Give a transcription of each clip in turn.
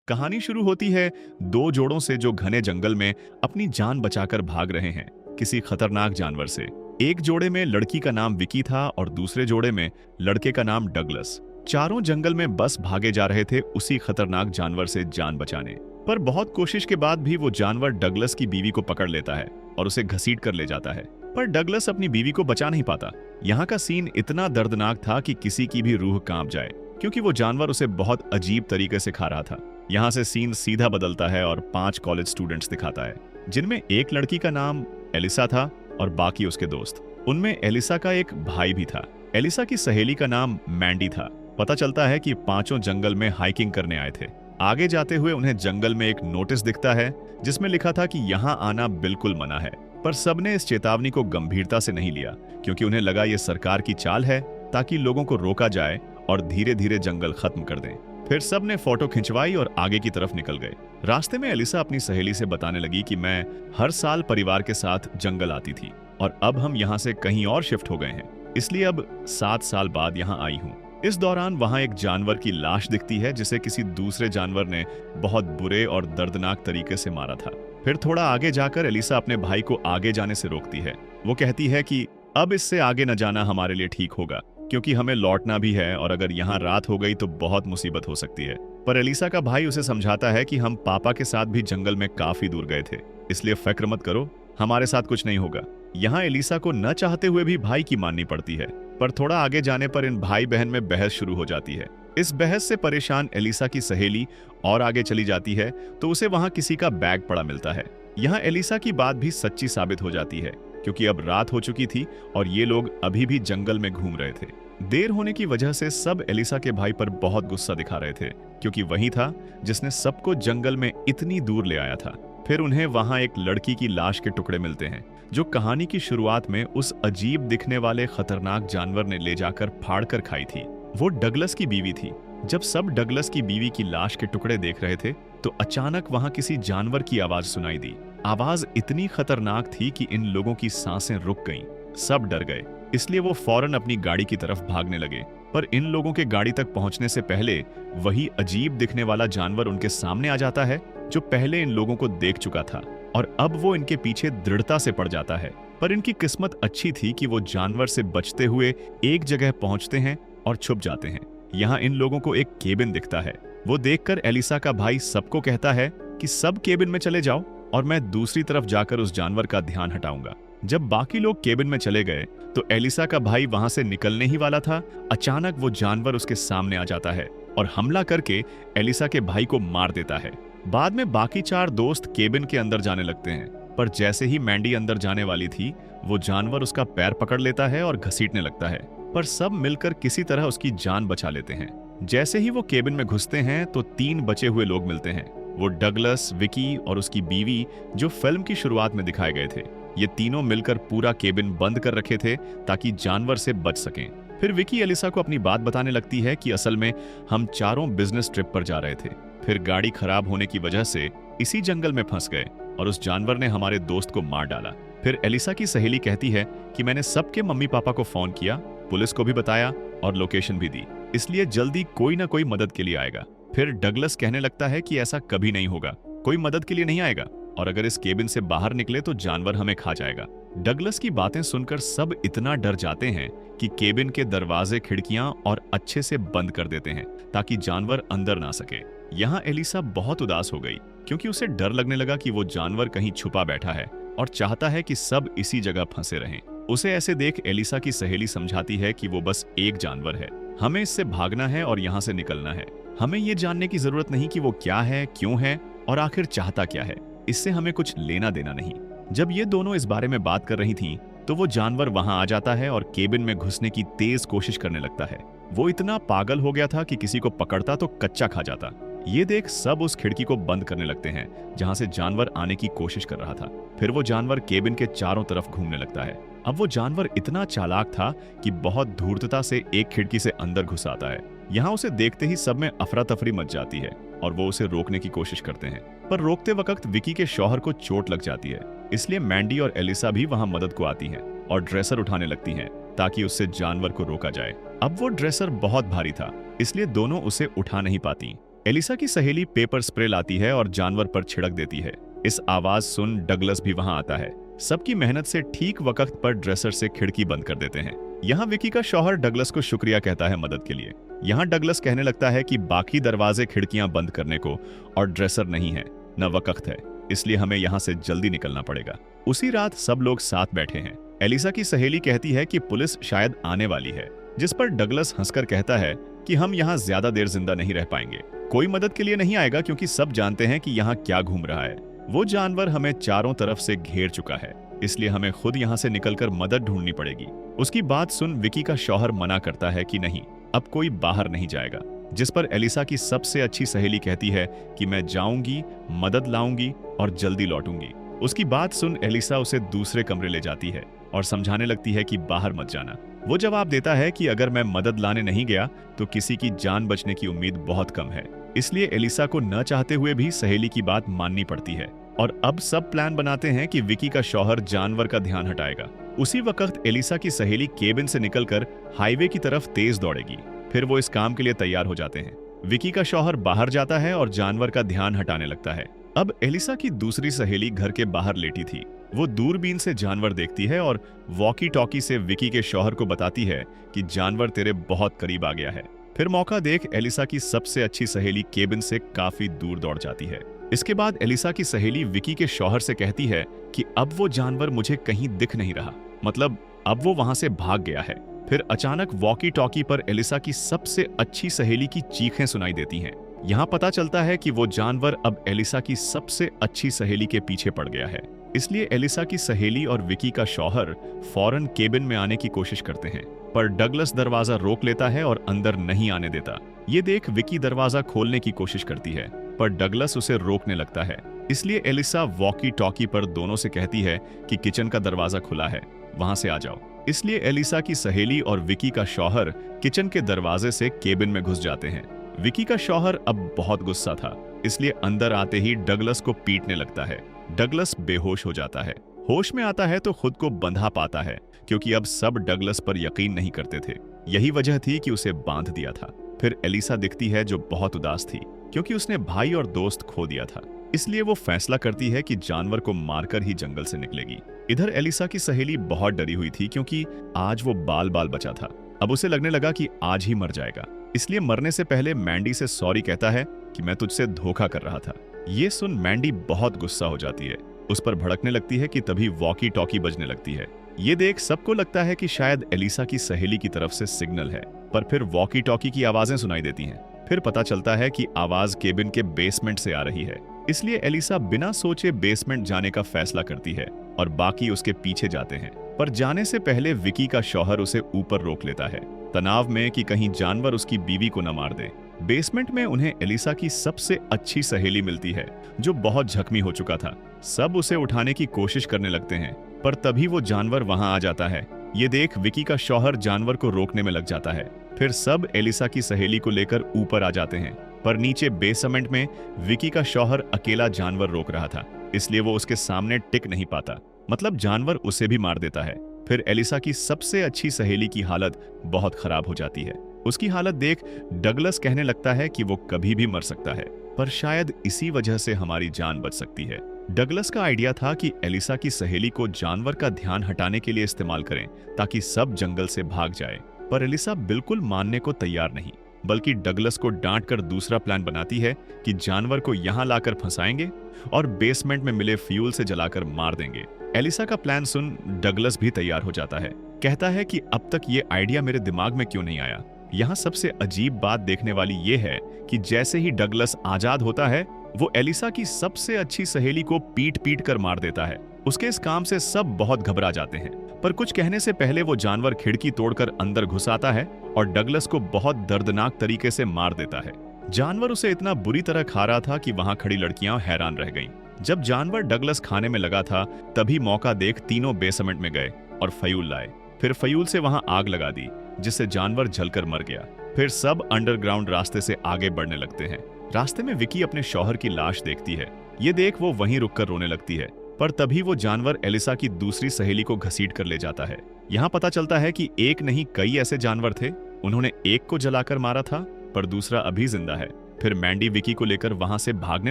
कहानी शुरू होती है दो जोड़ों से जो घने जंगल में अपनी जान बचाकर भाग रहे हैं किसी खतरनाक जानवर से। एक जोड़े में लड़की का नाम विकी था और दूसरे जोड़े में लड़के का नाम डगलस। चारों जंगल में बस भागे जा रहे थे उसी खतरनाक जानवर से जान बचाने। पर बहुत कोशिश के बाद भी वो जानवर डगलस की बीवी को पकड़ लेता है और उसे घसीट कर ले जाता है। पर डगलस अपनी बीवी को बचा नहीं पाता। यहाँ का सीन इतना दर्दनाक था कि किसी की भी रूह कांप जाए, क्योंकि वो जानवर उसे बहुत अजीब तरीके से खा रहा था। यहाँ से सीन सीधा बदलता है और 5 कॉलेज स्टूडेंट्स दिखाता है, जिनमें एक लड़की का नाम एलिसा था और बाकी उसके दोस्त। उनमें एलिसा का एक भाई भी था। एलिसा की सहेली का नाम मैंडी था। पता चलता है कि पांचों जंगल में हाइकिंग करने आए थे। आगे जाते हुए उन्हें जंगल में एक नोटिस दिखता है जिसमें लिखा था कि यहाँ आना बिल्कुल मना है। पर सबने इस चेतावनी को गंभीरता से नहीं लिया, क्योंकि उन्हें लगा ये सरकार की चाल है ताकि लोगों को रोका जाए और धीरे धीरे जंगल खत्म कर दें। फिर सबने फोटो खिंचवाई और आगे की तरफ निकल गए। रास्ते में एलिसा अपनी सहेली से बताने लगी कि मैं हर साल परिवार के साथ जंगल आती थी और अब हम यहाँ से कहीं और शिफ्ट हो गए हैं, इसलिए अब 7 साल बाद यहाँ आई हूँ। इस दौरान वहां एक जानवर की लाश दिखती है जिसे किसी दूसरे जानवर ने बहुत बुरे और दर्दनाक तरीके से मारा था। फिर थोड़ा आगे जाकर एलिसा अपने भाई को आगे जाने से रोकती है। वो कहती है कि अब इससे आगे न जाना हमारे लिए ठीक होगा, क्योंकि हमें लौटना भी है और अगर यहाँ रात हो गई तो बहुत मुसीबत हो सकती है। पर एलिसा का भाई उसे समझाता है कि हम पापा के साथ भी जंगल में काफी दूर गए थे, इसलिए फिक्र मत करो, हमारे साथ कुछ नहीं होगा। यहाँ एलिसा को न चाहते हुए भी भाई की माननी पड़ती है। पर थोड़ा आगे जाने पर इन भाई बहन में बहस शुरू हो जाती है। इस बहस से परेशान एलिसा की सहेली और आगे चली जाती है तो उसे वहां किसी का बैग पड़ा मिलता है। यहाँ एलिसा की बात भी सच्ची साबित हो जाती है, क्योंकि अब रात हो चुकी थी और ये लोग अभी भी जंगल में घूम रहे थे। देर होने की वजह से सब एलिसा के भाई पर बहुत गुस्सा दिखा रहे थे, क्योंकि वही था जिसने सबको जंगल में इतनी दूर ले आया था। फिर उन्हें वहां एक लड़की की लाश के टुकड़े मिलते हैं, जो कहानी की शुरुआत में उस अजीब दिखने वाले खतरनाक जानवर ने ले जाकर फाड़ कर खाई थी। वो डगलस की बीवी थी। जब सब डगलस की बीवी की लाश के टुकड़े देख रहे थे तो अचानक वहां किसी जानवर की आवाज सुनाई दी। आवाज इतनी खतरनाक थी कि इन लोगों की सांसें रुक गईं। सब डर गए, इसलिए वो फौरन अपनी गाड़ी की तरफ भागने लगे। पर इन लोगों के गाड़ी तक पहुंचने से पहले वही अजीब दिखने वाला जानवर उनके सामने आ जाता है, जो पहले इन लोगों को देख चुका था, और अब वो इनके पीछे दृढ़ता से पड़ जाता है। पर इनकी किस्मत अच्छी थी कि वो जानवर से बचते हुए एक जगह पहुंचते हैं और छुप जाते हैं। यहाँ इन लोगों को एक केबिन दिखता है। वो देखकर एलिसा का भाई सबको कहता है कि सब केबिन में चले जाओ और मैं दूसरी तरफ जाकर उस जानवर का ध्यान हटाऊंगा। जब बाकी लोग केबिन में चले गए तो एलिसा का भाई वहां से निकलने ही वाला था। अचानक वो जानवर उसके सामने आ जाता है और हमला करके एलिसा के भाई को मार देता है। बाद में बाकी 4 दोस्त केबिन के अंदर जाने लगते हैं, पर जैसे ही मैंडी अंदर जाने वाली थी वो जानवर उसका पैर पकड़ लेता है और घसीटने लगता है। पर सब मिलकर किसी तरह उसकी जान बचा लेते हैं। जैसे ही वो केबिन में घुसते हैं तो 3 बचे हुए लोग मिलते हैं। वो डगलस, विकी और उसकी बीवी, जो फिल्म की शुरुआत में दिखाए गए थे। ये तीनों मिलकर पूरा केबिन बंद कर रखे थे ताकि जानवर से बच सकें। फिर विकी एलिसा को अपनी बात बताने लगती है कि असल में हम चारों बिजनेस ट्रिप पर जा रहे थे, फिर गाड़ी खराब होने की वजह से इसी जंगल में फंस गए और उस जानवर ने हमारे दोस्त को मार डाला। फिर एलिसा की सहेली कहती है कि मैंने सबके मम्मी पापा को फोन किया, पुलिस को भी बताया और लोकेशन भी दी, इसलिए जल्दी कोई ना कोई मदद के लिए आएगा। फिर डगलस कहने लगता है कि ऐसा कभी नहीं होगा, कोई मदद के लिए नहीं आएगा, और अगर इस केबिन से बाहर निकले तो जानवर हमें खा जाएगा। डगलस की बातें सुनकर सब इतना डर जाते हैं कि केबिन के दरवाजे, खिड़कियां और अच्छे से बंद कर देते हैं ताकि जानवर अंदर ना सके। यहाँ एलिसा बहुत उदास हो गई, क्योंकि उसे डर लगने लगा कि वो जानवर कहीं छुपा बैठा है और चाहता है कि सब इसी जगह फंसे रहें। उसे ऐसे देख एलिसा की सहेली समझाती है कि वो बस एक जानवर है, हमें इससे भागना है और यहाँ से निकलना है। हमें ये जानने की जरूरत नहीं कि वो क्या है, क्यों है और आखिर चाहता क्या है, इससे हमें कुछ लेना देना नहीं। जब ये दोनों इस बारे में बात कर रही थीं, तो वो जानवर वहां आ जाता है और केबिन में घुसने की तेज कोशिश करने लगता है। वो इतना पागल हो गया था कि किसी को पकड़ता तो कच्चा खा जाता। ये देख सब उस खिड़की को बंद करने लगते हैं जहां से जानवर आने की कोशिश कर रहा था। फिर वो जानवर केबिन के चारों तरफ घूमने लगता है। अब वो जानवर इतना चालाक था कि बहुत धूर्तता से एक खिड़की से अंदर घुस आता है। यहाँ उसे देखते ही सब में अफरा तफरी मच जाती है और वो उसे रोकने की कोशिश करते हैं, पर रोकते वक्त विकी के शौहर को चोट लग जाती है, इसलिए मैंडी और एलिसा भी वहां मदद को आती हैं और ड्रेसर उठाने लगती हैं ताकि उससे जानवर को रोका जाए। अब वो ड्रेसर बहुत भारी था, इसलिए दोनों उसे उठा नहीं पाती। एलिसा की सहेली पेपर स्प्रे लाती है और जानवर पर छिड़क देती है। इस आवाज सुन डगलस भी वहां आता है। सबकी मेहनत से ठीक वक्त पर ड्रेसर से खिड़की बंद कर देते हैं। यहाँ विकी का शौहर डगलस को शुक्रिया कहता है मदद के लिए। यहाँ डगलस कहने लगता है कि बाकी दरवाजे खिड़कियां बंद करने को और ड्रेसर नहीं है, न वक्त है, इसलिए हमें यहाँ से जल्दी निकलना पड़ेगा। उसी रात सब लोग साथ बैठे हैं। एलिसा की सहेली कहती है कि पुलिस शायद आने वाली है, जिस पर डगलस हंसकर कहता है कि हम यहाँ ज्यादा देर जिंदा नहीं रह पाएंगे। कोई मदद के लिए नहीं आएगा क्योंकि सब जानते हैं कि यहाँ क्या घूम रहा है। वो जानवर हमें चारों तरफ से घेर चुका है, इसलिए हमें खुद यहाँ से निकलकर मदद ढूंढनी पड़ेगी। उसकी बात सुन विकी का शौहर मना करता है कि नहीं, अब कोई बाहर नहीं जाएगा, जिस पर एलिसा की सबसे अच्छी सहेली कहती है कि मैं जाऊंगी, मदद लाऊंगी और जल्दी लौटूंगी। उसकी बात सुन एलिसा उसे दूसरे कमरे ले जाती है और समझाने लगती है कि बाहर मत जाना। वो जवाब देता है कि अगर मैं मदद लाने नहीं गया तो किसी की जान बचने की उम्मीद बहुत कम है, इसलिए एलिसा को न चाहते हुए भी सहेली की बात माननी पड़ती है। और अब सब प्लान बनाते हैं कि विकी का शौहर जानवर का ध्यान हटाएगा। उसी वक्त एलिसा की सहेली केबिन से निकलकर हाईवे की तरफ तेज दौड़ेगी। फिर वो इस काम के लिए तैयार हो जाते हैं। विकी का शौहर बाहर जाता है और जानवर का ध्यान हटाने लगता है। अब एलिसा की दूसरी सहेली घर के बाहर लेटी थी। वो दूरबीन से जानवर देखती है और वॉकी टॉकी से विकी के शौहर को बताती है कि जानवर तेरे बहुत करीब आ गया है। फिर मौका देख एलिसा की सबसे अच्छी सहेली केबिन से काफी दूर दौड़ जाती है। इसके बाद एलिसा की सहेली विकी के शौहर से कहती है कि अब वो जानवर मुझे कहीं दिख नहीं रहा, मतलब अब वो वहां से भाग गया है। फिर अचानक वॉकी टॉकी पर एलिसा की सबसे अच्छी सहेली की चीखें सुनाई देती हैं। यहाँ पता चलता है कि वो जानवर अब एलिसा की सबसे अच्छी सहेली के पीछे पड़ गया है। इसलिए एलिसा की सहेली और विकी का शौहर फौरन केबिन में आने की कोशिश करते हैं, पर डगलस दरवाजा रोक लेता है और अंदर नहीं आने देता। ये देख विकी दरवाजा खोलने की कोशिश करती है, पर डगलस उसे रोकने लगता है। इसलिए एलिसा वॉकी टॉकी पर दोनों से कहती है कि किचन का दरवाजा खुला है, वहां से आ जाओ। इसलिए एलिसा की सहेली और विकी का शौहर किचन के दरवाजे से केबिन में घुस जाते हैं। विकी का शौहर अब बहुत गुस्सा था, इसलिए अंदर आते ही डगलस को पीटने लगता है। डगलस बेहोश हो जाता है। होश में आता है तो खुद को बंधा पाता है, क्योंकि अब सब डगलस पर यकीन नहीं करते थे। यही वजह थी कि उसे बांध दिया था। फिर एलिसा दिखती है जो बहुत उदास थी, क्योंकि उसने भाई और दोस्त खो दिया था। इसलिए वो फैसला करती है कि जानवर को मारकर ही जंगल से निकलेगी। इधर एलिसा की सहेली बहुत डरी हुई थी, क्योंकि आज वो बाल बाल बचा था। अब उसे लगने लगा कि आज ही मर जाएगा। इसलिए मरने से पहले मैंडी से सॉरी कहता है कि मैं तुझसे धोखा कर रहा था। ये सुन मैंडी बहुत गुस्सा हो जाती है, उस पर भड़कने लगती है कि तभी वॉकी टॉकी बजने लगती है। ये देख सबको लगता है कि शायद एलिसा की सहेली की तरफ से सिग्नल है, पर फिर वॉकी टॉकी की आवाजें सुनाई देती हैं। फिर पता चलता है कि आवाज केबिन के बेसमेंट से आ रही है। इसलिए एलिसा बिना सोचे बेसमेंट जाने का फैसला करती है और बाकी उसके पीछे जाते हैं। पर जाने से पहले विकी का शौहर उसे ऊपर रोक लेता है, तनाव में कि कहीं जानवर उसकी बीवी को न मार दे। बेसमेंट में उन्हें एलिसा की सबसे अच्छी सहेली मिलती है, जो बहुत जख्मी हो चुका था। सब उसे उठाने की कोशिश करने लगते हैं, पर तभी वो जानवर वहां आ जाता है। ये देख विकी का शौहर जानवर को रोकने में लग जाता है। फिर सब एलिसा की सहेली को लेकर ऊपर आ जाते हैं, पर नीचे बेसमेंट में विकी का शौहर अकेला जानवर रोक रहा था, इसलिए वो उसके सामने टिक नहीं पाता, मतलब जानवर उसे भी मार देता है। फिर एलिसा की सबसे अच्छी सहेली की हालत बहुत खराब हो जाती है। उसकी हालत देख डगलस कहने लगता है कि वो कभी भी मर सकता है, पर शायद इसी वजह से हमारी जान बच सकती है। डगलस का आइडिया था कि एलिसा की सहेली को जानवर का ध्यान हटाने के लिए इस्तेमाल करें, ताकि सब जंगल से भाग जाए। पर एलिसा बिल्कुल मानने को तैयार नहीं, बल्कि डगलस को डांटकर दूसरा प्लान बनाती है कि जानवर को यहां लाकर फंसाएंगे और बेसमेंट में मिले फ्यूल से जलाकर मार देंगे। एलिसा का प्लान सुन डगलस भी तैयार हो जाता है। कहता है कि अब तक ये आइडिया मेरे दिमाग में क्यों नहीं आया। यहाँ सबसे अजीब बात देखने वाली ये है कि जैसे ही डगलस आजाद होता है, वो एलिसा की सबसे अच्छी सहेली को पीट पीट कर मार देता है। उसके इस काम से सब बहुत घबरा जाते हैं, पर कुछ कहने से पहले वो जानवर खिड़की तोड़कर अंदर घुस आता है और डगलस को बहुत दर्दनाक तरीके से मार देता है। जानवर उसे इतना बुरी तरह खा रहा था कि वहां खड़ी लड़कियां हैरान रह गईं। जब जानवर डगलस खाने में लगा था, तभी मौका देख तीनों बेसमेंट में गए और फ्यूल लाए। फिर फ्यूल से वहां आग लगा दी, जिससे जानवर जलकर मर गया। फिर सब अंडरग्राउंड रास्ते से आगे बढ़ने लगते हैं। रास्ते में विकी अपने शौहर की लाश देखती है। ये देख वो वहीं रुककर रोने लगती है, पर तभी वो जानवर एलिसा की दूसरी सहेली को घसीट कर ले जाता है। यहाँ पता चलता है कि एक नहीं कई ऐसे जानवर थे। उन्होंने एक को जलाकर मारा था, पर दूसरा अभी जिंदा है। फिर मैंडी विकी को लेकर वहां से भागने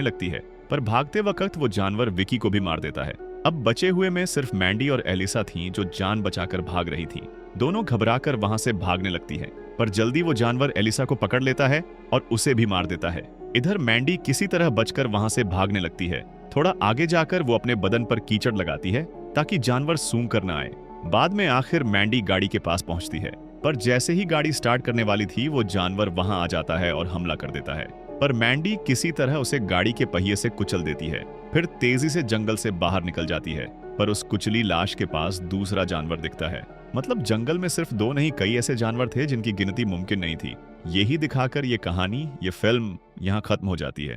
लगती है, पर भागते वक्त वो जानवर विकी को भी मार देता है। अब बचे हुए में सिर्फ मैंडी और एलिसा थीं जो जान बचाकर भाग रही थीं। दोनों घबराकर वहां से भागने लगती है, पर जल्दी वो जानवर एलिसा को पकड़ लेता है और उसे भी मार देता है। इधर मैंडी किसी तरह बचकर वहां से भागने लगती है। थोड़ा आगे जाकर वो अपने बदन पर कीचड़ लगाती है ताकि जानवर सूंघ कर न आए। बाद में आखिर मैंडी गाड़ी के पास पहुंचती है, पर जैसे ही गाड़ी स्टार्ट करने वाली थी वो जानवर वहां आ जाता है और हमला कर देता है। पर मैंडी किसी तरह उसे गाड़ी के पहिए से कुचल देती है, फिर तेजी से जंगल से बाहर निकल जाती है। पर उस कुचली लाश के पास दूसरा जानवर दिखता है। मतलब जंगल में सिर्फ 2 नहीं, कई ऐसे जानवर थे जिनकी गिनती मुमकिन नहीं थी। यही दिखाकर ये कहानी, ये फिल्म यहाँ खत्म हो जाती है।